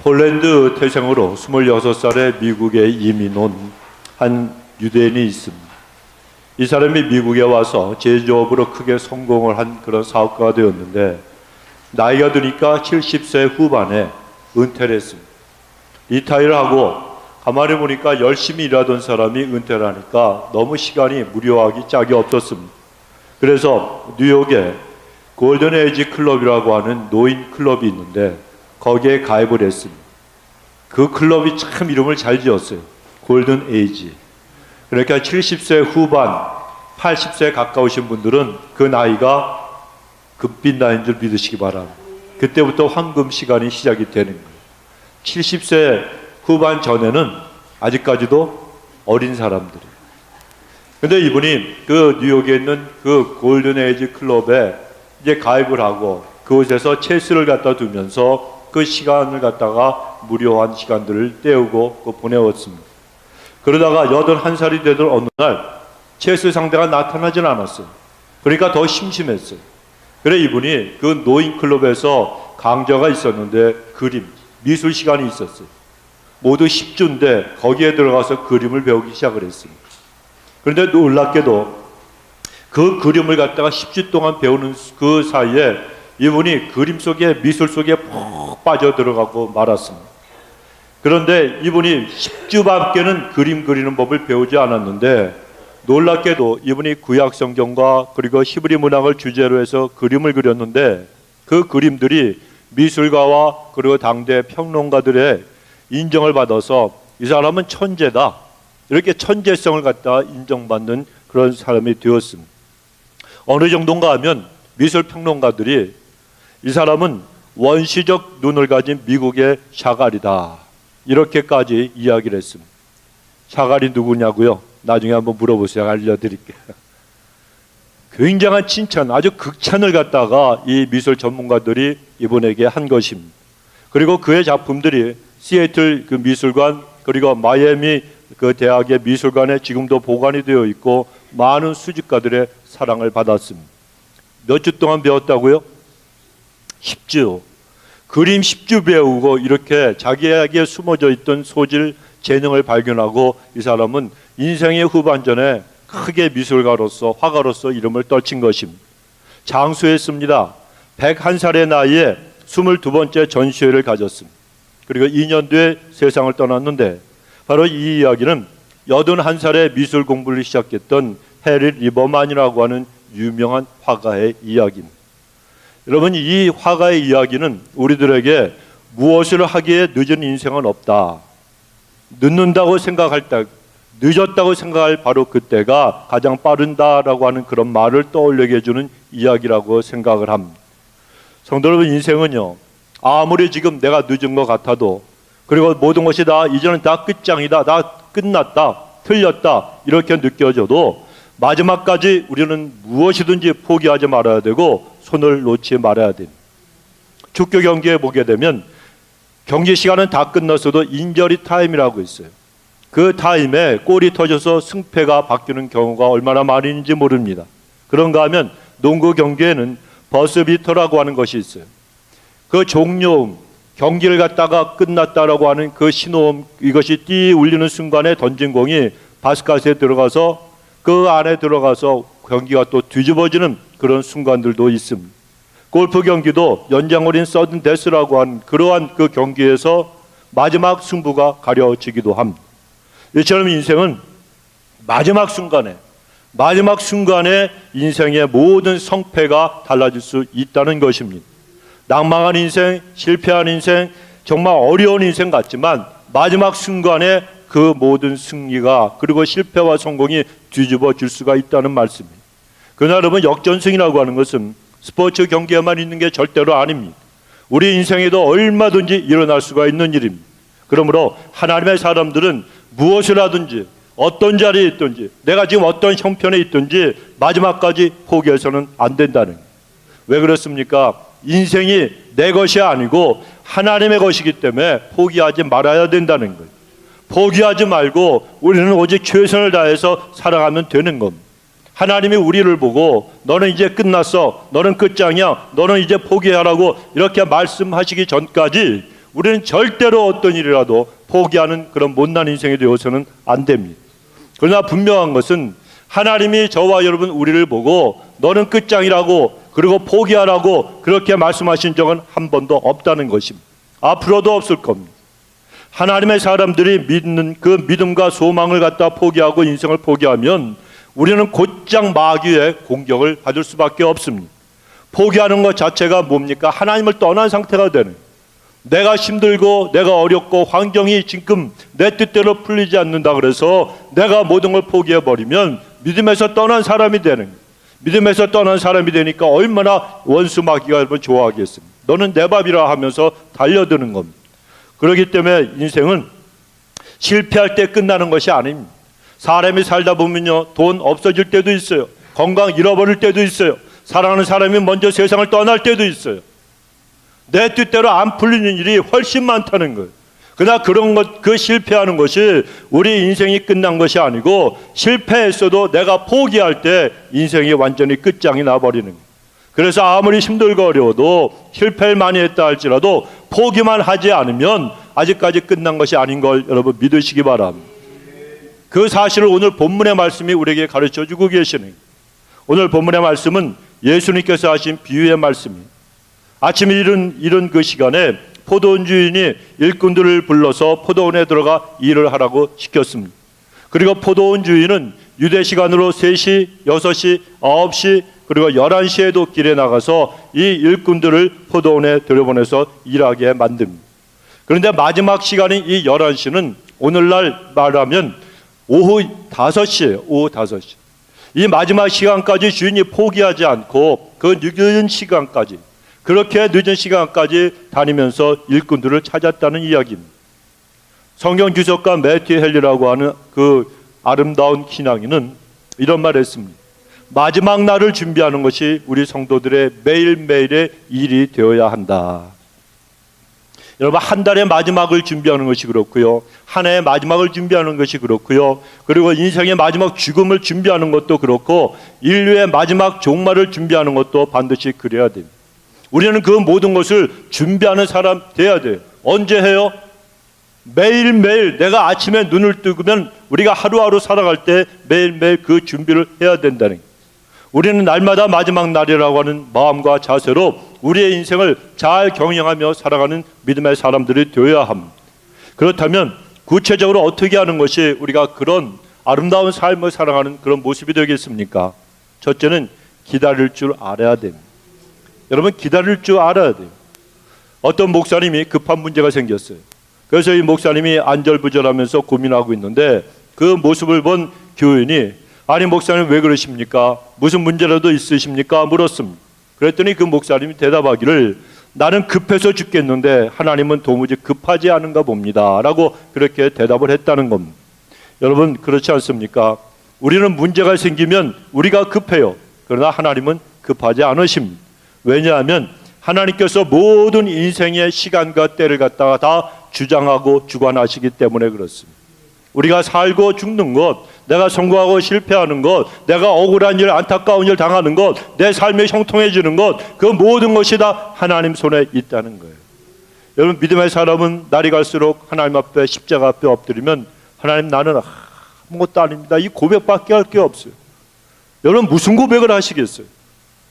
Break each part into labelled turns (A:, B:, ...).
A: 폴란드 태생으로 26살에 미국에 이민 온 한 유대인이 있습니다. 이 사람이 미국에 와서 제조업으로 크게 성공을 한 그런 사업가가 되었는데 나이가 드니까 70세 후반에 은퇴를 했습니다. 리타이어를 하고 가만히 보니까 열심히 일하던 사람이 은퇴를 하니까 너무 시간이 무료하기 짝이 없었습니다. 그래서 뉴욕에 골든 에이지 클럽이라고 하는 노인 클럽이 있는데 거기에 가입을 했습니다. 그 클럽이 참 이름을 잘 지었어요. 골든 에이지. 그러니까 70세 후반, 80세에 가까우신 분들은 그 나이가 금빛 나이인 줄 믿으시기 바랍니다. 그때부터 황금 시간이 시작이 되는 거예요. 70세 후반 전에는 아직까지도 어린 사람들이에요. 근데 이분이 그 뉴욕에 있는 그 골든 에이지 클럽에 이제 가입을 하고 그곳에서 체스를 갖다 두면서 그 시간을 갖다가 무료한 시간들을 때우고 보내왔습니다. 그러다가 81살이 되던 어느 날 체스 상대가 나타나질 않았어요. 그러니까 더 심심했어요. 그래 이분이 그 노인 클럽에서 강좌가 있었는데 그림, 미술 시간이 있었어요. 모두 10주인데 거기에 들어가서 그림을 배우기 시작을 했습니다. 그런데 놀랍게도 그 그림을 갖다가 10주 동안 배우는 그 사이에 이분이 그림 속에 미술 속에 푹 빠져들어가고 말았습니다. 그런데 이분이 10주밖에는 그림 그리는 법을 배우지 않았는데 놀랍게도 이분이 구약 성경과 그리고 히브리 문학을 주제로 해서 그림을 그렸는데 그 그림들이 미술가와 그리고 당대 평론가들의 인정을 받아서 이 사람은 천재다. 이렇게 천재성을 갖다 인정받는 그런 사람이 되었습니다. 어느 정도인가 하면 미술 평론가들이 이 사람은 원시적 눈을 가진 미국의 샤갈이다. 이렇게까지 이야기를 했습니다. 샤갈이 누구냐고요? 나중에 한번 물어보세요. 알려드릴게요. 굉장한 칭찬, 아주 극찬을 갖다가 이 미술 전문가들이 이분에게 한 것입니다. 그리고 그의 작품들이 시애틀 그 미술관 그리고 마이애미 그 대학의 미술관에 지금도 보관이 되어 있고 많은 수집가들의 사랑을 받았습니다. 몇 주 동안 배웠다고요? 10주. 그림 10주 배우고 이렇게 자기에게 숨어져 있던 소질, 재능을 발견하고 이 사람은 인생의 후반전에 크게 미술가로서 화가로서 이름을 떨친 것입니다. 장수했습니다. 101살의 나이에 22번째 전시회를 가졌습니다. 그리고 2년 뒤에 세상을 떠났는데 바로 이 이야기는 81살에 미술 공부를 시작했던 해리 리버만이라고 하는 유명한 화가의 이야기입니다. 여러분 이 화가의 이야기는 우리들에게 무엇을 하기에 늦은 인생은 없다. 늦는다고 생각할 때, 늦었다고 생각할 바로 그때가 가장 빠른다라고 하는 그런 말을 떠올리게 해주는 이야기라고 생각을 합니다. 성도 여러분 인생은요. 아무리 지금 내가 늦은 것 같아도 그리고 모든 것이 다 이제는 다 끝장이다. 다 끝났다. 틀렸다. 이렇게 느껴져도 마지막까지 우리는 무엇이든지 포기하지 말아야 되고 손을 놓지 말아야 됩니다. 축구 경기에 보게 되면 경기 시간은 다 끝났어도 인저리 타임이라고 있어요. 그 타임에 골이 터져서 승패가 바뀌는 경우가 얼마나 많은지 모릅니다. 그런가 하면 농구 경기에는 버스비터라고 하는 것이 있어요. 그 종료음, 경기를 갖다가 끝났다라고 하는 그 신호음, 이것이 띠 울리는 순간에 던진 공이 바스켓에 들어가서 그 안에 들어가서 경기가 또 뒤집어지는 그런 순간들도 있습니다. 골프 경기도 연장거린 서든 데스라고 한 그러한 그 경기에서 마지막 승부가 가려지기도 합니다. 이처럼 인생은 마지막 순간에 인생의 모든 성패가 달라질 수 있다는 것입니다. 낭망한 인생, 실패한 인생, 정말 어려운 인생 같지만 마지막 순간에 그 모든 승리가 그리고 실패와 성공이 뒤집어질 수가 있다는 말씀입니다. 그러나 여러분 역전승이라고 하는 것은 스포츠 경기에만 있는 게 절대로 아닙니다. 우리 인생에도 얼마든지 일어날 수가 있는 일입니다. 그러므로 하나님의 사람들은 무엇을 하든지 어떤 자리에 있든지 내가 지금 어떤 형편에 있든지 마지막까지 포기해서는 안 된다는 거예요. 왜 그렇습니까? 인생이 내 것이 아니고 하나님의 것이기 때문에 포기하지 말아야 된다는 거예요. 포기하지 말고 우리는 오직 최선을 다해서 살아가면 되는 겁니다. 하나님이 우리를 보고 너는 이제 끝났어, 너는 끝장이야, 너는 이제 포기하라고 이렇게 말씀하시기 전까지 우리는 절대로 어떤 일이라도 포기하는 그런 못난 인생이 되어서는 안 됩니다. 그러나 분명한 것은 하나님이 저와 여러분 우리를 보고 너는 끝장이라고 그리고 포기하라고 그렇게 말씀하신 적은 한 번도 없다는 것입니다. 앞으로도 없을 겁니다. 하나님의 사람들이 믿는 그 믿음과 소망을 갖다 포기하고 인생을 포기하면 우리는 곧장 마귀의 공격을 받을 수밖에 없습니다. 포기하는 것 자체가 뭡니까? 하나님을 떠난 상태가 되는 거예요. 내가 힘들고 내가 어렵고 환경이 지금 내 뜻대로 풀리지 않는다 그래서 내가 모든 걸 포기해버리면 믿음에서 떠난 사람이 되는 거예요. 믿음에서 떠난 사람이 되니까 얼마나 원수 마귀가 여러분 좋아하겠습니까? 너는 내 밥이라 하면서 달려드는 겁니다. 그렇기 때문에 인생은 실패할 때 끝나는 것이 아닙니다. 사람이 살다 보면요, 돈 없어질 때도 있어요. 건강 잃어버릴 때도 있어요. 사랑하는 사람이 먼저 세상을 떠날 때도 있어요. 내 뜻대로 안 풀리는 일이 훨씬 많다는 거예요. 그러나 그런 것, 그 실패하는 것이 우리 인생이 끝난 것이 아니고 실패했어도 내가 포기할 때 인생이 완전히 끝장이 나버리는 거예요. 그래서 아무리 힘들고 어려워도 실패를 많이 했다 할지라도 포기만 하지 않으면 아직까지 끝난 것이 아닌 걸 여러분 믿으시기 바랍니다. 그 사실을 오늘 본문의 말씀이 우리에게 가르쳐주고 계시는 거예요. 오늘 본문의 말씀은 예수님께서 하신 비유의 말씀입니다. 아침에 이른 그 시간에 포도원 주인이 일꾼들을 불러서 포도원에 들어가 일을 하라고 시켰습니다. 그리고 포도원 주인은 유대 시간으로 3시, 6시, 9시 그리고 11시에도 길에 나가서 이 일꾼들을 포도원에 들여보내서 일하게 만듭니다. 그런데 마지막 시간인 이 11시는 오늘날 말하면 오후 5시예요. 오후 5시. 이 마지막 시간까지 주인이 포기하지 않고 그 늦은 시간까지 그렇게 늦은 시간까지 다니면서 일꾼들을 찾았다는 이야기입니다. 성경 주석가 매튜 헨리라고 하는 그 아름다운 신앙인은 이런 말을 했습니다. 마지막 날을 준비하는 것이 우리 성도들의 매일매일의 일이 되어야 한다. 여러분, 한 달의 마지막을 준비하는 것이 그렇고요, 한 해의 마지막을 준비하는 것이 그렇고요, 그리고 인생의 마지막 죽음을 준비하는 것도 그렇고 인류의 마지막 종말을 준비하는 것도 반드시 그래야 됩니다. 우리는 그 모든 것을 준비하는 사람 돼야 돼요. 언제 해요? 매일매일 내가 아침에 눈을 뜨면 우리가 하루하루 살아갈 때 매일매일 그 준비를 해야 된다는 거예요. 우리는 날마다 마지막 날이라고 하는 마음과 자세로 우리의 인생을 잘 경영하며 살아가는 믿음의 사람들이 되어야 합니다. 그렇다면 구체적으로 어떻게 하는 것이 우리가 그런 아름다운 삶을 살아가는 그런 모습이 되겠습니까? 첫째는 기다릴 줄 알아야 됩니다. 여러분, 기다릴 줄 알아야 돼요. 어떤 목사님이 급한 문제가 생겼어요. 그래서 이 목사님이 안절부절하면서 고민하고 있는데 그 모습을 본 교인이 아니 목사님 왜 그러십니까? 무슨 문제라도 있으십니까? 물었습니다. 그랬더니 그 목사님이 대답하기를 나는 급해서 죽겠는데 하나님은 도무지 급하지 않은가 봅니다 라고 그렇게 대답을 했다는 겁니다. 여러분, 그렇지 않습니까? 우리는 문제가 생기면 우리가 급해요. 그러나 하나님은 급하지 않으십니다. 왜냐하면 하나님께서 모든 인생의 시간과 때를 갖다가 다 주장하고 주관하시기 때문에 그렇습니다. 우리가 살고 죽는 것, 내가 성공하고 실패하는 것, 내가 억울한 일, 안타까운 일 당하는 것, 내 삶이 형통해지는 것, 그 모든 것이 다 하나님 손에 있다는 거예요. 여러분, 믿음의 사람은 날이 갈수록 하나님 앞에 십자가 앞에 엎드리면 하나님 나는 아무것도 아닙니다. 이 고백밖에 할 게 없어요. 여러분, 무슨 고백을 하시겠어요?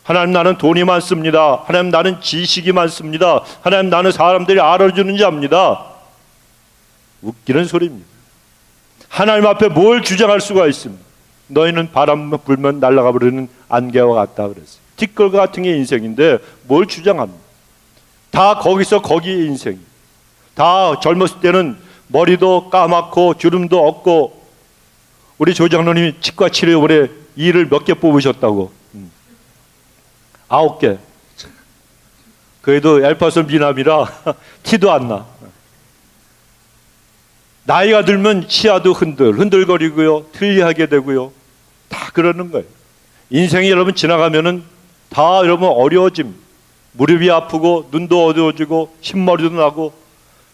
A: 하나님 나는 돈이 많습니다. 하나님 나는 지식이 많습니다. 하나님 나는 사람들이 알아주는 자입니다. 웃기는 소리입니다. 하나님 앞에 뭘 주장할 수가 있습니까? 너희는 바람 불면 날아가 버리는 안개와 같다 그랬어요. 티끌과 같은 게 인생인데 뭘 주장합니까? 다 거기서 거기의 인생. 다 젊었을 때는 머리도 까맣고 주름도 없고 우리 조장로님이 치과 치료원에 이를 몇 개 뽑으셨다고. 9개. 그래도 엘파선 미남이라 티도 안 나. 나이가 들면 치아도 흔들거리고요, 틀리하게 되고요. 다 그러는 거예요. 인생이 여러분 지나가면은 다 여러분 어려워짐. 무릎이 아프고 눈도 어두워지고 흰머리도 나고.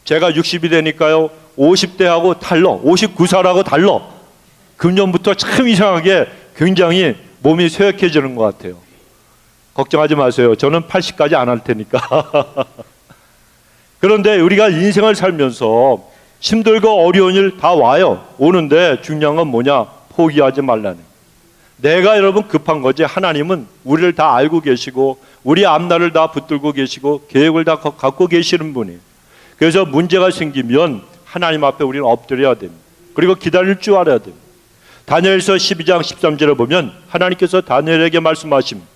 A: 제가 60이 되니까요 50대하고 달러, 59살하고 달러. 금년부터 참 이상하게 굉장히 몸이 쇠약해지는 것 같아요. 걱정하지 마세요. 저는 80까지 안 할 테니까. 그런데 우리가 인생을 살면서 힘들고 어려운 일 다 와요. 오는데 중요한 건 뭐냐? 포기하지 말라는. 내가 여러분 급한 거지, 하나님은 우리를 다 알고 계시고 우리 앞날을 다 붙들고 계시고 계획을 다 갖고 계시는 분이에요. 그래서 문제가 생기면 하나님 앞에 우리는 엎드려야 됩니다. 그리고 기다릴 줄 알아야 됩니다. 다니엘서 12장 13절에 보면 하나님께서 다니엘에게 말씀하십니다.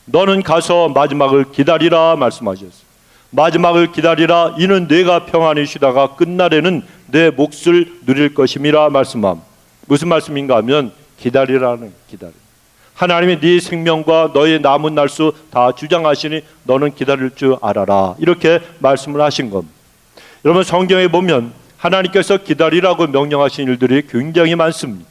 A: 너는 가서 마지막을 기다리라 말씀하셨어요. 마지막을 기다리라. 이는 내가 평안히 쉬다가 끝날에는 내 몫을 누릴 것임이라 말씀함. 무슨 말씀인가 하면 기다리라는, 기다려. 하나님이 네 생명과 너의 남은 날수 다 주장하시니 너는 기다릴 줄 알아라. 이렇게 말씀을 하신 겁니다. 여러분, 성경에 보면 하나님께서 기다리라고 명령하신 일들이 굉장히 많습니다.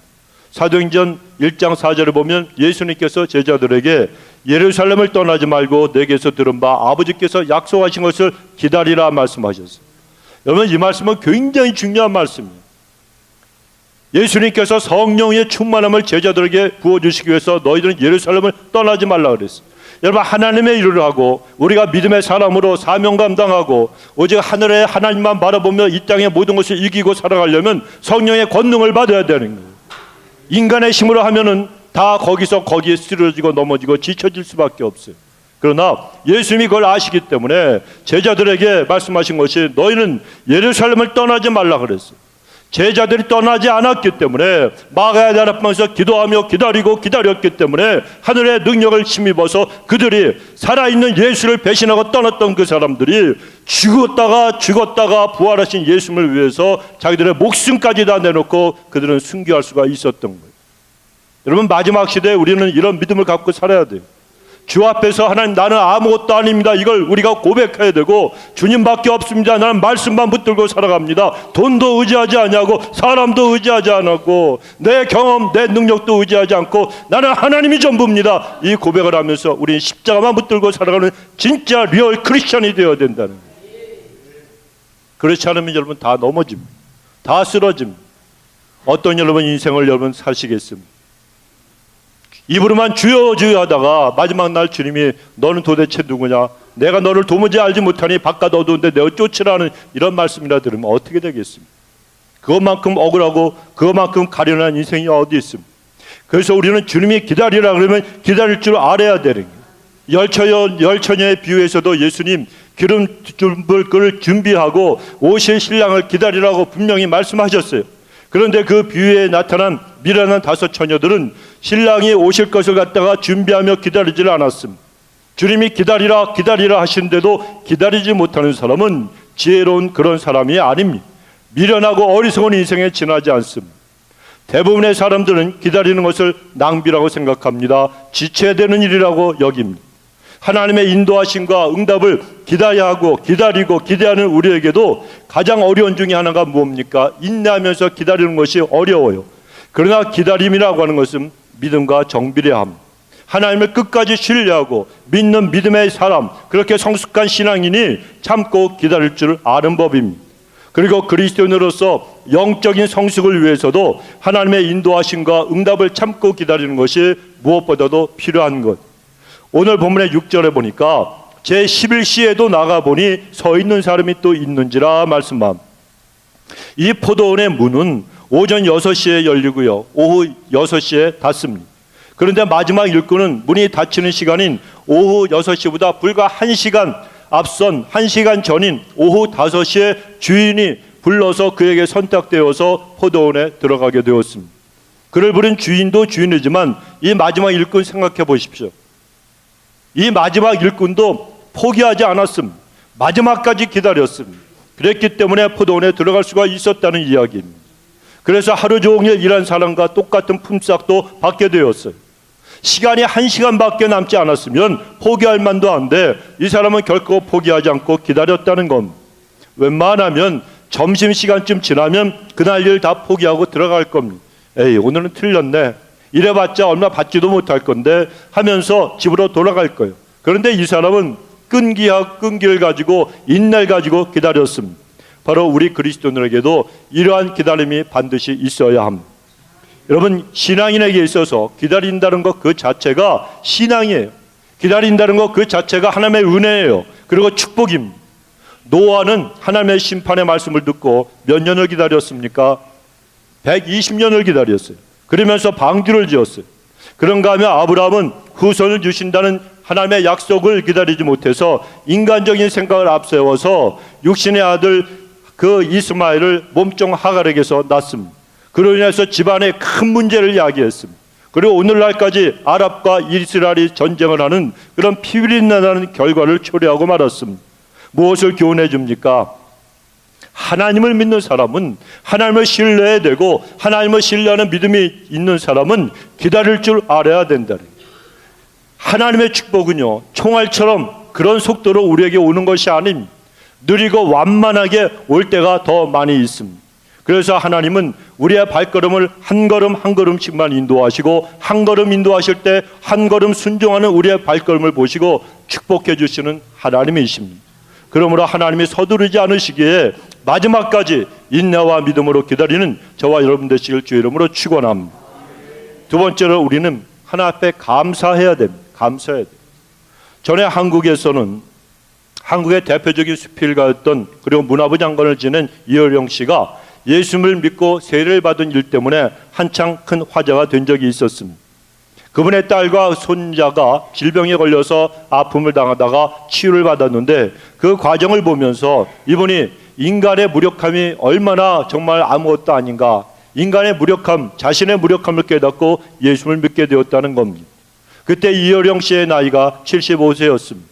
A: 사도행전 1장 4절에 보면 예수님께서 제자들에게 예루살렘을 떠나지 말고 내게서 들은 바 아버지께서 약속하신 것을 기다리라 말씀하셨어요. 여러분, 이 말씀은 굉장히 중요한 말씀이에요. 예수님께서 성령의 충만함을 제자들에게 부어주시기 위해서 너희들은 예루살렘을 떠나지 말라 그랬어요. 여러분, 하나님의 일을 하고 우리가 믿음의 사람으로 사명 감당하고 오직 하늘에 하나님만 바라보며 이 땅의 모든 것을 이기고 살아가려면 성령의 권능을 받아야 되는 거예요. 인간의 힘으로 하면은 다 거기에 쓰러지고 넘어지고 지쳐질 수밖에 없어요. 그러나 예수님이 그걸 아시기 때문에 제자들에게 말씀하신 것이 너희는 예루살렘을 떠나지 말라 그랬어요. 제자들이 떠나지 않았기 때문에 마가야 나라방에서 기도하며 기다리고 기다렸기 때문에 하늘의 능력을 힘입어서 그들이 살아있는 예수를 배신하고 떠났던 그 사람들이 죽었다가 부활하신 예수님을 위해서 자기들의 목숨까지 다 내놓고 그들은 순교할 수가 있었던 거예요. 여러분, 마지막 시대에 우리는 이런 믿음을 갖고 살아야 돼요. 주 앞에서 하나님, 나는 아무것도 아닙니다, 이걸 우리가 고백해야 되고, 주님밖에 없습니다, 나는 말씀만 붙들고 살아갑니다, 돈도 의지하지 않냐고, 사람도 의지하지 않고, 내 경험, 내 능력도 의지하지 않고 나는 하나님이 전부입니다, 이 고백을 하면서 우리는 십자가만 붙들고 살아가는 진짜 리얼 크리스천이 되어야 된다는 거예요. 그렇지 않으면 여러분 다 넘어집니다. 다 쓰러집니다. 어떤 여러분 인생을 여러분 사시겠습니까? 입으로만 주여 주여 하다가 마지막 날 주님이 너는 도대체 누구냐, 내가 너를 도무지 알지 못하니 바깥 어두운데 내어 쫓으라는 이런 말씀이라 들으면 어떻게 되겠습니까? 그것만큼 억울하고 그것만큼 가련한 인생이 어디 있습니까? 그래서 우리는 주님이 기다리라 그러면 기다릴 줄 알아야 되는 거예요. 열처녀의 비유에서도 예수님 기름을 준비하고 오실 신랑을 기다리라고 분명히 말씀하셨어요. 그런데 그 비유에 나타난 미련한 5 처녀들은 신랑이 오실 것을 갖다가 준비하며 기다리질 않았습니다. 주님이 기다리라 기다리라 하시는데도 기다리지 못하는 사람은 지혜로운 그런 사람이 아닙니다. 미련하고 어리석은 인생에 지나지 않습니다. 대부분의 사람들은 기다리는 것을 낭비라고 생각합니다. 지쳐야 되는 일이라고 여깁니다. 하나님의 인도하심과 응답을 기다려야 하고 기다리고 기대하는 우리에게도 가장 어려운 중에 하나가 무엇입니까? 인내하면서 기다리는 것이 어려워요. 그러나 기다림이라고 하는 것은 믿음과 정비례함, 하나님을 끝까지 신뢰하고 믿는 믿음의 사람, 그렇게 성숙한 신앙인이 참고 기다릴 줄 아는 법입니다. 그리고 그리스도인으로서 영적인 성숙을 위해서도 하나님의 인도하심과 응답을 참고 기다리는 것이 무엇보다도 필요한 것. 오늘 본문의 6절에 보니까 제11시에도 나가보니 서 있는 사람이 또 있는지라 말씀함. 이 포도원의 문은 오전 6시에 열리고요, 오후 6시에 닫습니다. 그런데 마지막 일꾼은 문이 닫히는 시간인 오후 6시보다 불과 1시간 앞선 1시간 전인 오후 5시에 주인이 불러서 그에게 선택되어서 포도원에 들어가게 되었습니다. 그를 부른 주인도 주인이지만 이 마지막 일꾼 생각해 보십시오. 이 마지막 일꾼도 포기하지 않았습니다. 마지막까지 기다렸습니다. 그랬기 때문에 포도원에 들어갈 수가 있었다는 이야기입니다. 그래서 하루 종일 일한 사람과 똑같은 품삯도 받게 되었어요. 시간이 1시간밖에 남지 않았으면 포기할 만도 한데 이 사람은 결코 포기하지 않고 기다렸다는 겁니다. 웬만하면 점심시간쯤 지나면 그날 일 다 포기하고 들어갈 겁니다. 에이, 오늘은 틀렸네, 이래봤자 얼마 받지도 못할 건데 하면서 집으로 돌아갈 거예요. 그런데 이 사람은 끈기를 가지고 인내를 가지고 기다렸습니다. 바로 우리 그리스도인에게도 이러한 기다림이 반드시 있어야 합니다. 여러분, 신앙인에게 있어서 기다린다는 것 그 자체가 신앙이에요. 기다린다는 것 그 자체가 하나님의 은혜예요. 그리고 축복입니다. 노아는 하나님의 심판의 말씀을 듣고 몇 년을 기다렸습니까? 120년을 기다렸어요. 그러면서 방주를 지었어요. 그런가 하면 아브라함은 후손을 주신다는 하나님의 약속을 기다리지 못해서 인간적인 생각을 앞세워서 육신의 아들 그 이스마엘을 몸종 하갈에게서 낳습니다. 그로 인해서 집안에 큰 문제를 야기했습니다. 그리고 오늘날까지 아랍과 이스라엘이 전쟁을 하는 그런 피비린내나는 결과를 초래하고 말았습니다. 무엇을 교훈해 줍니까? 하나님을 믿는 사람은, 하나님을 신뢰해야 되고 하나님을 신뢰하는 믿음이 있는 사람은 기다릴 줄 알아야 된다. 하나님의 축복은요, 총알처럼 그런 속도로 우리에게 오는 것이 아닌 느리고 완만하게 올 때가 더 많이 있습니다. 그래서 하나님은 우리의 발걸음을 한 걸음 한 걸음씩만 인도하시고, 한 걸음 인도하실 때 한 걸음 순종하는 우리의 발걸음을 보시고 축복해 주시는 하나님이십니다. 그러므로 하나님이 서두르지 않으시기에 마지막까지 인내와 믿음으로 기다리는 저와 여러분 되시길 주의 이름으로 축원합니다. 두 번째로 우리는 하나님 앞에 감사해야 됩니다. 감사해야 돼요. 전에 한국에서는 한국의 대표적인 수필가였던 그리고 문화부 장관을 지낸 이어령 씨가 예수님을 믿고 세례를 받은 일 때문에 한창 큰 화제가 된 적이 있었습니다. 그분의 딸과 손자가 질병에 걸려서 아픔을 당하다가 치유를 받았는데, 그 과정을 보면서 이분이 인간의 무력함이 얼마나 정말 아무것도 아닌가, 인간의 무력함, 자신의 무력함을 깨닫고 예수님을 믿게 되었다는 겁니다. 그때 이어령 씨의 나이가 75세였습니다.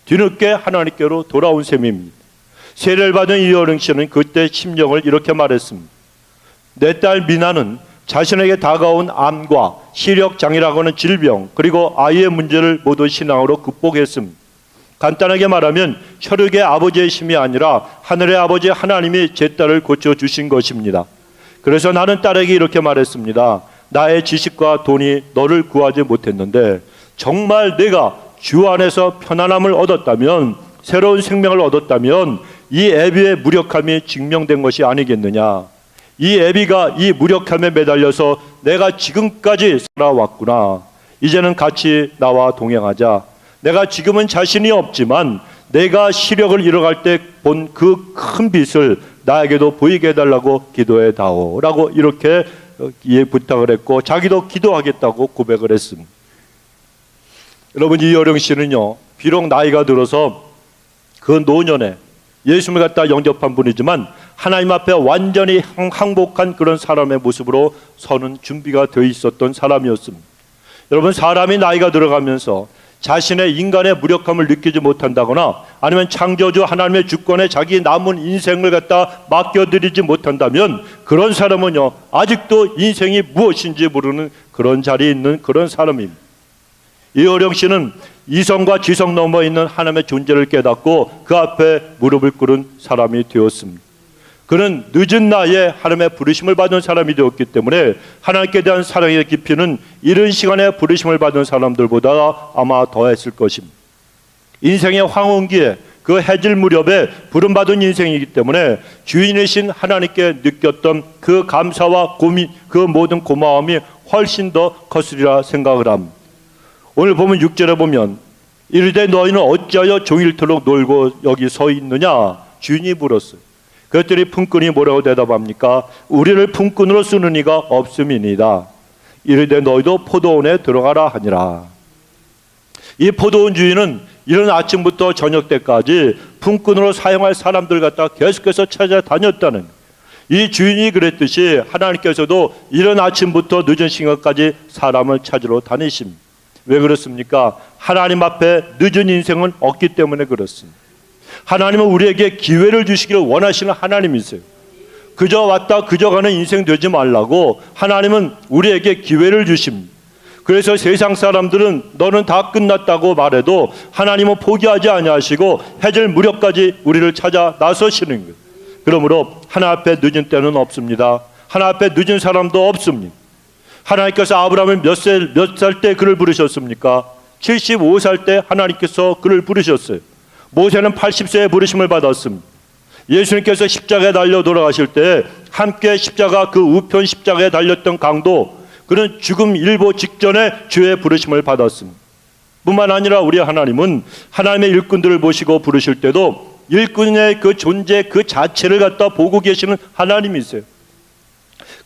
A: 뒤늦게 하나님께로 돌아온 셈입니다. 세례를 받은 이어령 씨는 그때 심정을 이렇게 말했습니다. 내 딸 미나는 자신에게 다가온 암과 시력장애라고 하는 질병, 그리고 아이의 문제를 모두 신앙으로 극복했습니다. 간단하게 말하면 혈육의 아버지의 힘이 아니라 하늘의 아버지 하나님이 제 딸을 고쳐주신 것입니다. 그래서 나는 딸에게 이렇게 말했습니다. 나의 지식과 돈이 너를 구하지 못했는데 정말 내가 주 안에서 편안함을 얻었다면, 새로운 생명을 얻었다면 이 애비의 무력함이 증명된 것이 아니겠느냐. 이 애비가 이 무력함에 매달려서 내가 지금까지 살아왔구나. 이제는 같이 나와 동행하자. 내가 지금은 자신이 없지만 내가 시력을 잃어갈 때 본 그 큰 빛을 나에게도 보이게 해달라고 기도해 다오 라고 이렇게 부탁을 했고, 자기도 기도하겠다고 고백을 했습니다. 여러분, 이어령 씨는요, 비록 나이가 들어서 그 노년에 예수님을 갖다 영접한 분이지만 하나님 앞에 완전히 항복한 그런 사람의 모습으로 서는 준비가 되어 있었던 사람이었습니다. 여러분, 사람이 나이가 들어가면서 자신의 인간의 무력함을 느끼지 못한다거나 아니면 창조주 하나님의 주권에 자기 남은 인생을 갖다 맡겨드리지 못한다면 그런 사람은요, 아직도 인생이 무엇인지 모르는 그런 자리에 있는 그런 사람입니다. 이어령 씨는 이성과 지성 넘어 있는 하나님의 존재를 깨닫고 그 앞에 무릎을 꿇은 사람이 되었습니다. 그는 늦은 나이에 하나님의 부르심을 받은 사람이 되었기 때문에 하나님께 대한 사랑의 깊이는 이른 시간에 부르심을 받은 사람들보다 아마 더했을 것입니다. 인생의 황혼기에 그 해질 무렵에 부름받은 인생이기 때문에 주인이신 하나님께 느꼈던 그 감사와 고민, 그 모든 고마움이 훨씬 더 컸으리라 생각을 합니다. 오늘 보면 6절에 보면 이르되 너희는 어찌하여 종일토록 놀고 여기 서 있느냐 주인이 물었어요. 그랬더니 품꾼이 뭐라고 대답합니까? 우리를 품꾼으로 쓰는 이가 없음이니이다. 이르되 너희도 포도원에 들어가라 하니라. 이 포도원 주인은 이른 아침부터 저녁 때까지 품꾼으로 사용할 사람들 갖다 계속해서 찾아다녔다는, 이 주인이 그랬듯이 하나님께서도 이른 아침부터 늦은 시간까지 사람을 찾으러 다니십니다. 왜 그렇습니까? 하나님 앞에 늦은 인생은 없기 때문에 그렇습니다. 하나님은 우리에게 기회를 주시기를 원하시는 하나님이세요. 그저 왔다 그저 가는 인생 되지 말라고 하나님은 우리에게 기회를 주십니다. 그래서 세상 사람들은 너는 다 끝났다고 말해도 하나님은 포기하지 아니하시고 해질 무렵까지 우리를 찾아 나서시는 거예요. 그러므로 하나님 앞에 늦은 때는 없습니다. 하나님 앞에 늦은 사람도 없습니다. 하나님께서 아브라함을 몇 살 때 그를 부르셨습니까? 75살 때 하나님께서 그를 부르셨어요. 모세는 80세에 부르심을 받았습니다. 예수님께서 십자가에 달려 돌아가실 때 함께 십자가 그 우편 십자가에 달렸던 강도, 그는 죽음 일보 직전에 주의 부르심을 받았습니다. 뿐만 아니라 우리 하나님은 하나님의 일꾼들을 모시고 부르실 때도 일꾼의 그 존재 그 자체를 갖다 보고 계시는 하나님이세요.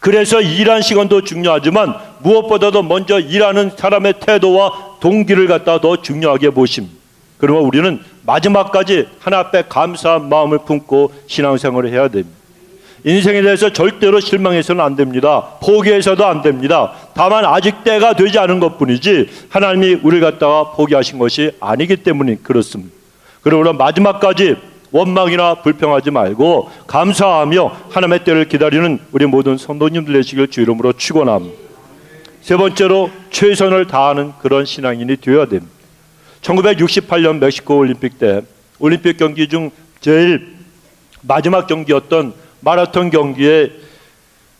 A: 그래서 일하는 시간도 중요하지만 무엇보다도 먼저 일하는 사람의 태도와 동기를 갖다 더 중요하게 보심. 그러면 우리는 마지막까지 하나 앞에 감사한 마음을 품고 신앙생활을 해야 됩니다. 인생에 대해서 절대로 실망해서는 안 됩니다. 포기해서도 안 됩니다. 다만 아직 때가 되지 않은 것뿐이지 하나님이 우리를 갖다가 포기하신 것이 아니기 때문에 그렇습니다. 그러므로 마지막까지 원망이나 불평하지 말고 감사하며 하나님의 때를 기다리는 우리 모든 성도님들 되시길 주 이름으로 축원합니다. 세 번째로 최선을 다하는 그런 신앙인이 되어야 됩니다. 1968년 멕시코 올림픽 때 올림픽 경기 중 제일 마지막 경기였던 마라톤 경기의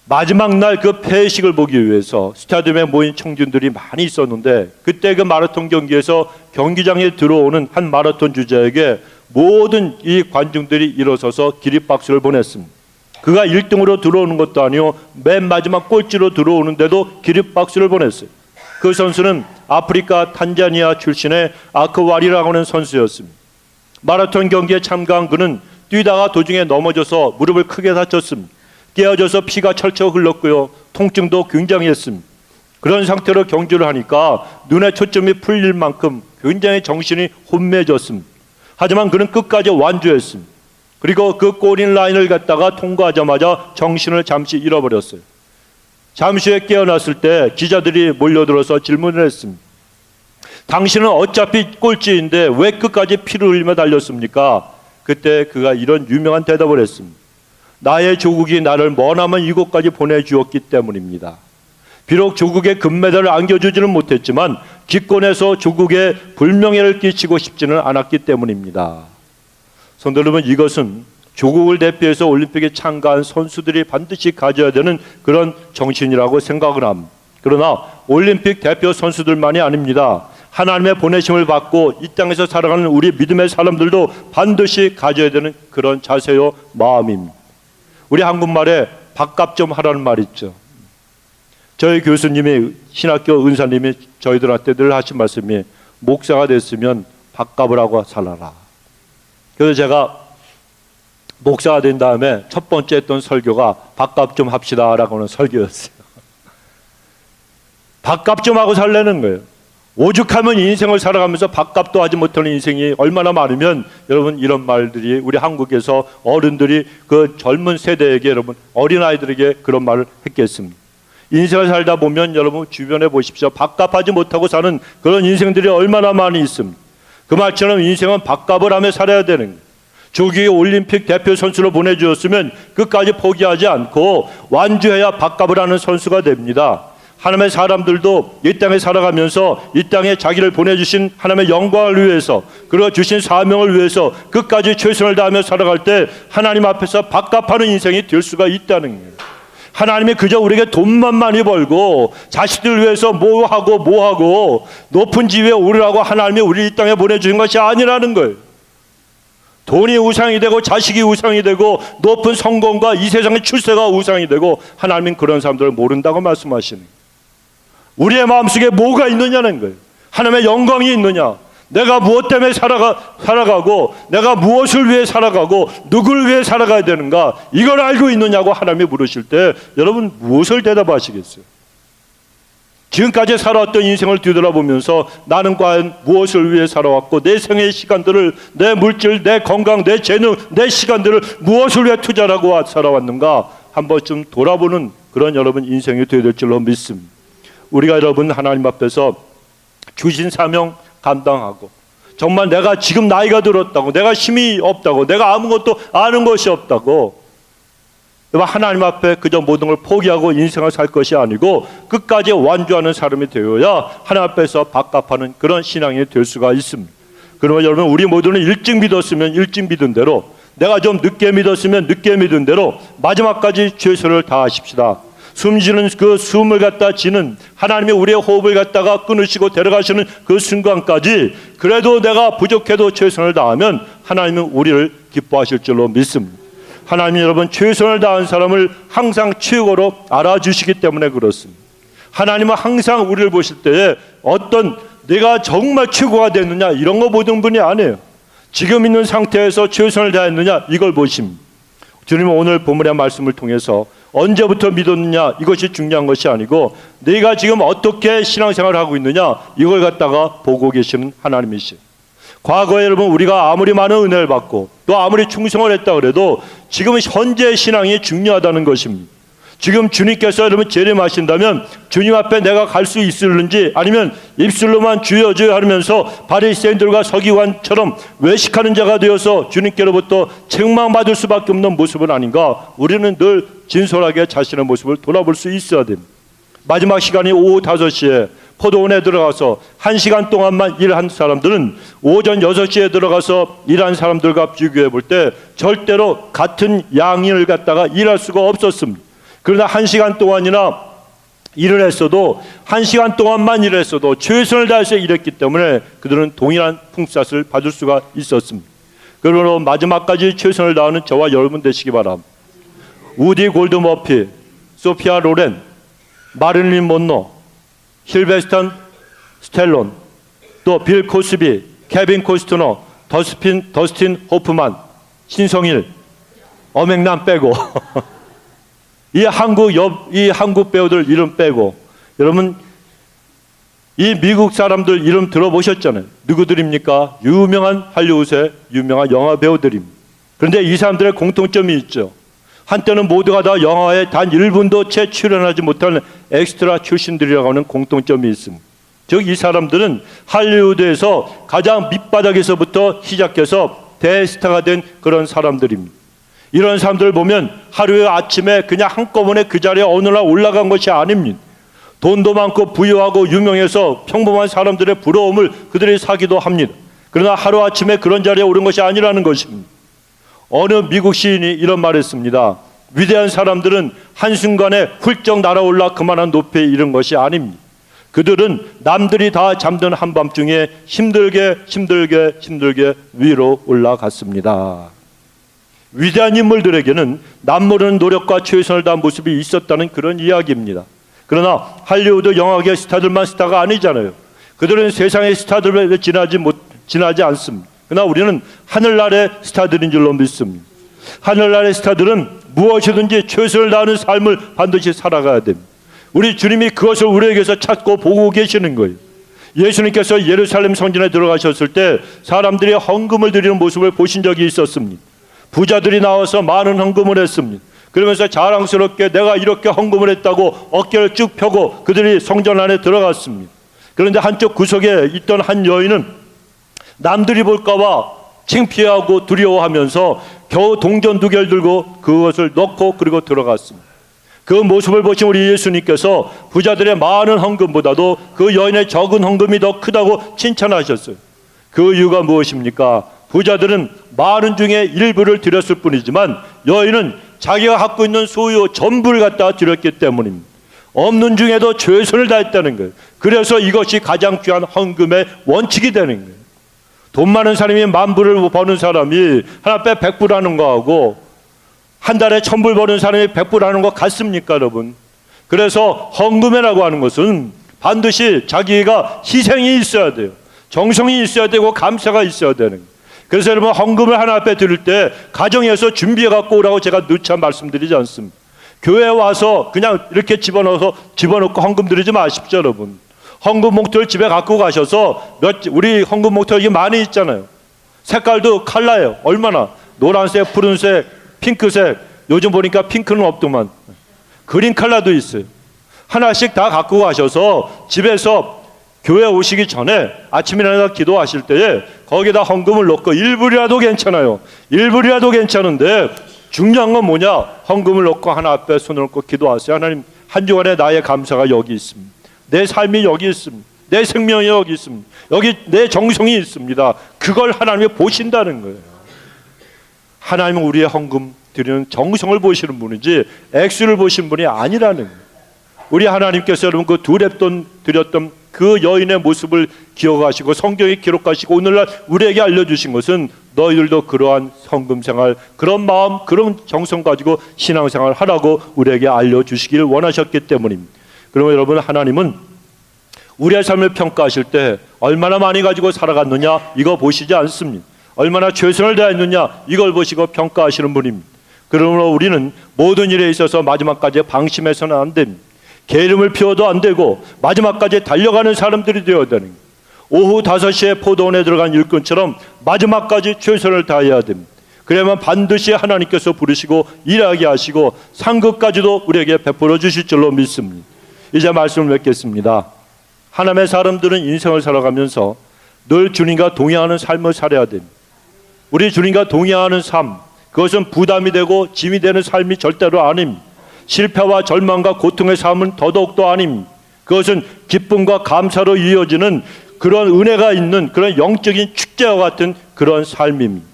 A: 마지막 날 그 폐식을 보기 위해서 스타디움에 모인 청중들이 많이 있었는데 그때 그 마라톤 경기에서 경기장에 들어오는 한 마라톤 주자에게 모든 이 관중들이 일어서서 기립박수를 보냈습니다. 그가 1등으로 들어오는 것도 아니요 맨 마지막 꼴찌로 들어오는데도 기립박수를 보냈어요. 그 선수는 아프리카 탄자니아 출신의 아크와리라고 하는 선수였습니다. 마라톤 경기에 참가한 그는 뛰다가 도중에 넘어져서 무릎을 크게 다쳤습니다. 깨어져서 피가 철철 흘렀고요. 통증도 굉장히 했습니다. 그런 상태로 경주를 하니까 눈에 초점이 풀릴 만큼 굉장히 정신이 혼미해졌습니다. 하지만 그는 끝까지 완주했습니다. 그리고 그 골인 라인을 갖다가 통과하자마자 정신을 잠시 잃어버렸어요. 잠시 후에 깨어났을 때 기자들이 몰려들어서 질문을 했습니다. 당신은 어차피 꼴찌인데 왜 끝까지 피를 흘리며 달렸습니까? 그때 그가 이런 유명한 대답을 했습니다. 나의 조국이 나를 머나먼 이곳까지 보내주었기 때문입니다. 비록 조국에 금메달을 안겨주지는 못했지만 기권해서 조국에 불명예를 끼치고 싶지는 않았기 때문입니다. 성도 여러분, 이것은 조국을 대표해서 올림픽에 참가한 선수들이 반드시 가져야 되는 그런 정신이라고 생각을 합니다. 그러나 올림픽 대표 선수들만이 아닙니다. 하나님의 보내심을 받고 이 땅에서 살아가는 우리 믿음의 사람들도 반드시 가져야 되는 그런 자세요 마음입니다. 우리 한국말에 밥값 좀 하라는 말 있죠. 저희 교수님이 신학교 은사님이 저희들한테 늘 하신 말씀이 목사가 됐으면 밥값을 하고 살아라. 그래서 제가 목사가 된 다음에 첫 번째 했던 설교가 밥값 좀 합시다라고 하는 설교였어요. 밥값 좀 하고 살라는 거예요. 오죽하면 인생을 살아가면서 밥값도 하지 못하는 인생이 얼마나 많으면 여러분 이런 말들이 우리 한국에서 어른들이 그 젊은 세대에게 여러분 어린아이들에게 그런 말을 했겠습니다. 인생을 살다 보면 여러분 주변에 보십시오. 밥값하지 못하고 사는 그런 인생들이 얼마나 많이 있습니다. 그 말처럼 인생은 밥값을 하며 살아야 되는 거예요. 조국이 올림픽 대표 선수로 보내주었으면 끝까지 포기하지 않고 완주해야 밥값을 하는 선수가 됩니다. 하나님의 사람들도 이 땅에 살아가면서 이 땅에 자기를 보내주신 하나님의 영광을 위해서 그리고 주신 사명을 위해서 끝까지 최선을 다하며 살아갈 때 하나님 앞에서 밥값하는 인생이 될 수가 있다는 거예요. 하나님이 그저 우리에게 돈만 많이 벌고 자식들 위해서 뭐하고 높은 지위에 오르라고 하나님이 우리 이 땅에 보내주신 것이 아니라는 거예요. 돈이 우상이 되고 자식이 우상이 되고 높은 성공과 이 세상의 출세가 우상이 되고 하나님은 그런 사람들을 모른다고 말씀하시는 거예요. 우리의 마음속에 뭐가 있느냐는 거예요. 하나님의 영광이 있느냐, 내가 무엇 때문에 살아가고 내가 무엇을 위해 살아가고 누구를 위해 살아가야 되는가, 이걸 알고 있느냐고 하나님이 물으실 때 여러분 무엇을 대답하시겠어요? 지금까지 살아왔던 인생을 뒤돌아보면서 나는 과연 무엇을 위해 살아왔고 내 생의 시간들을, 내 물질, 내 건강, 내 재능, 내 시간들을 무엇을 위해 투자하고 살아왔는가 한 번쯤 돌아보는 그런 여러분 인생이 되어야 될 줄로 믿습니다. 우리가 여러분 하나님 앞에서 주신 사명 감당하고 정말 내가 지금 나이가 들었다고, 내가 힘이 없다고, 내가 아무것도 아는 것이 없다고 하나님 앞에 그저 모든 걸 포기하고 인생을 살 것이 아니고 끝까지 완주하는 사람이 되어야 하나님 앞에서 밥값하는 그런 신앙이 될 수가 있습니다. 그러면 여러분 우리 모두는 일찍 믿었으면 일찍 믿은 대로, 내가 좀 늦게 믿었으면 늦게 믿은 대로 마지막까지 최선을 다하십시다. 숨쉬는 그 숨을 갖다 지는 하나님이 우리의 호흡을 갖다가 끊으시고 데려가시는 그 순간까지 그래도 내가 부족해도 최선을 다하면 하나님은 우리를 기뻐하실 줄로 믿습니다. 하나님이 여러분 최선을 다한 사람을 항상 최고로 알아주시기 때문에 그렇습니다. 하나님은 항상 우리를 보실 때에 어떤 내가 정말 최고가 됐느냐 이런 거 보는 분이 아니에요. 지금 있는 상태에서 최선을 다했느냐 이걸 보십니다. 주님은 오늘 본문의 말씀을 통해서 언제부터 믿었느냐 이것이 중요한 것이 아니고 네가 지금 어떻게 신앙생활을 하고 있느냐 이걸 갖다가 보고 계시는 하나님이시죠. 과거에 여러분 우리가 아무리 많은 은혜를 받고 또 아무리 충성을 했다 그래도 지금 현재 신앙이 중요하다는 것입니다. 지금 주님께서 여러분 재림하신다면 주님 앞에 내가 갈 수 있을는지 아니면 입술로만 주여 주여 하면서 바리새인들과 서기관처럼 외식하는 자가 되어서 주님께로부터 책망받을 수밖에 없는 모습은 아닌가. 우리는 늘 진솔하게 자신의 모습을 돌아볼 수 있어야 됩니다. 마지막 시간이 오후 5시에 포도원에 들어가서 1시간 동안만 일한 사람들은 오전 6시에 들어가서 일한 사람들과 비교해 볼 때 절대로 같은 양을 갖다가 일할 수가 없었습니다. 그러나 1시간 동안이나 일을 했어도 1시간 동안만 일을 했어도 최선을 다해서 일했기 때문에 그들은 동일한 품삯을 받을 수가 있었습니다. 그러므로 마지막까지 최선을 다하는 저와 여러분 되시기 바랍니다. 우디 골드머피, 소피아 로렌, 마릴린 monroe, 실베스턴 스텔론, 또 빌 코스비, 케빈 코스트너, 더스틴 호프만, 신성일, 어맹란 빼고 이 한국 배우들 이름 빼고 여러분 이 미국 사람들 이름 들어보셨잖아요. 누구들입니까? 유명한 할리우드의 유명한 영화 배우들입니다. 그런데 이 사람들의 공통점이 있죠. 한때는 모두가 다 영화에 단 1분도 채 출연하지 못한 엑스트라 출신들이라고 하는 공통점이 있습니다. 즉 이 사람들은 할리우드에서 가장 밑바닥에서부터 시작해서 대스타가 된 그런 사람들입니다. 이런 사람들을 보면 하루에 아침에 그냥 한꺼번에 그 자리에 어느 날 올라간 것이 아닙니다. 돈도 많고 부유하고 유명해서 평범한 사람들의 부러움을 그들이 사기도 합니다. 그러나 하루아침에 그런 자리에 오른 것이 아니라는 것입니다. 어느 미국 시인이 이런 말을 했습니다. 위대한 사람들은 한순간에 훌쩍 날아올라 그만한 높이에 이른 것이 아닙니다. 그들은 남들이 다 잠든 한밤중에 힘들게 위로 올라갔습니다. 위대한 인물들에게는 남모르는 노력과 최선을 다한 모습이 있었다는 그런 이야기입니다. 그러나 할리우드 영화계 스타들만 스타가 아니잖아요. 그들은 세상의 스타들에 지나지 않습니다. 그러나 우리는 하늘나라의 스타들인 줄로 믿습니다. 하늘나라의 스타들은 무엇이든지 최선을 다하는 삶을 반드시 살아가야 됩니다. 우리 주님이 그것을 우리에게서 찾고 보고 계시는 거예요. 예수님께서 예루살렘 성전에 들어가셨을 때 사람들이 헌금을 드리는 모습을 보신 적이 있었습니다. 부자들이 나와서 많은 헌금을 했습니다. 그러면서 자랑스럽게 내가 이렇게 헌금을 했다고 어깨를 쭉 펴고 그들이 성전 안에 들어갔습니다. 그런데 한쪽 구석에 있던 한 여인은 남들이 볼까봐 창피하고 두려워하면서 겨우 동전 2개를 들고 그것을 넣고 그리고 들어갔습니다. 그 모습을 보신 우리 예수님께서 부자들의 많은 헌금보다도 그 여인의 적은 헌금이 더 크다고 칭찬하셨어요. 그 이유가 무엇입니까? 부자들은 많은 중에 일부를 드렸을 뿐이지만 여인은 자기가 갖고 있는 소유 전부를 갖다 드렸기 때문입니다. 없는 중에도 최선을 다했다는 거예요. 그래서 이것이 가장 귀한 헌금의 원칙이 되는 거예요. 돈 많은 사람이 10,000불을 버는 사람이 하나 빼 100불 하는 거하고 한 달에 1,000불 버는 사람이 100불 하는 거 같습니까, 여러분? 그래서 헌금이라고 하는 것은 반드시 자기가 희생이 있어야 돼요. 정성이 있어야 되고 감사가 있어야 되는 거예요. 그래서 여러분 헌금을 하나 앞에 드릴 때 가정에서 준비해 갖고 오라고 제가 누차 말씀드리지 않습니다. 교회에 와서 그냥 이렇게 집어넣고 헌금 드리지 마십시오, 여러분. 헌금 봉투를 집에 갖고 가셔서 우리 헌금 봉투가 이게 많이 있잖아요. 색깔도 컬러예요. 얼마나 노란색, 푸른색, 핑크색. 요즘 보니까 핑크는 없더만 그린 컬러도 있어요. 하나씩 다 갖고 가셔서 집에서 교회 오시기 전에 아침이나 기도하실 때에 거기다 헌금을 넣고 1불이라도 괜찮아요. 1불이라도 괜찮은데 중요한 건 뭐냐? 헌금을 넣고 하나 앞에 손을 얹고 기도하세요. 하나님, 한 주간의 나의 감사가 여기 있습니다. 내 삶이 여기 있습니다. 내 생명이 여기 있습니다. 여기 내 정성이 있습니다. 그걸 하나님이 보신다는 거예요. 하나님은 우리의 헌금 드리는 정성을 보시는 분이지 액수를 보신 분이 아니라는 거예요. 우리 하나님께서 여러분 그 2렙돈 드렸던 그 여인의 모습을 기억하시고 성경에 기록하시고 오늘날 우리에게 알려주신 것은 너희들도 그러한 헌금생활, 그런 마음, 그런 정성 가지고 신앙생활 하라고 우리에게 알려주시길 원하셨기 때문입니다. 그러면 여러분, 하나님은 우리의 삶을 평가하실 때 얼마나 많이 가지고 살아갔느냐 이거 보시지 않습니다. 얼마나 최선을 다했느냐 이걸 보시고 평가하시는 분입니다. 그러므로 우리는 모든 일에 있어서 마지막까지 방심해서는 안 됩니다. 게으름을 피워도 안 되고 마지막까지 달려가는 사람들이 되어야 되는 거예요. 오후 5시에 포도원에 들어간 일꾼처럼 마지막까지 최선을 다해야 됩니다. 그러면 반드시 하나님께서 부르시고 일하게 하시고 상급까지도 우리에게 베풀어 주실 줄로 믿습니다. 이제 말씀을 맺겠습니다. 하나님의 사람들은 인생을 살아가면서 늘 주님과 동행하는 삶을 살아야 됩니다. 우리 주님과 동행하는 삶, 그것은 부담이 되고 짐이 되는 삶이 절대로 아닙니다. 실패와 절망과 고통의 삶은 더더욱도 아닙니다. 그것은 기쁨과 감사로 이어지는 그런 은혜가 있는 그런 영적인 축제와 같은 그런 삶입니다.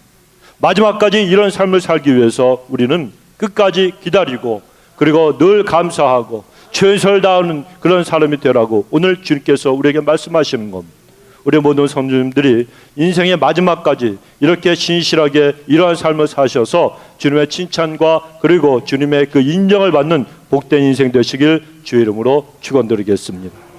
A: 마지막까지 이런 삶을 살기 위해서 우리는 끝까지 기다리고 그리고 늘 감사하고 최선을 다하는 그런 사람이 되라고 오늘 주님께서 우리에게 말씀하시는 겁니다. 우리 모든 성도님들이 인생의 마지막까지 이렇게 신실하게 이러한 삶을 사셔서 주님의 칭찬과 그리고 주님의 그 인정을 받는 복된 인생 되시길 주의 이름으로 축원드리겠습니다.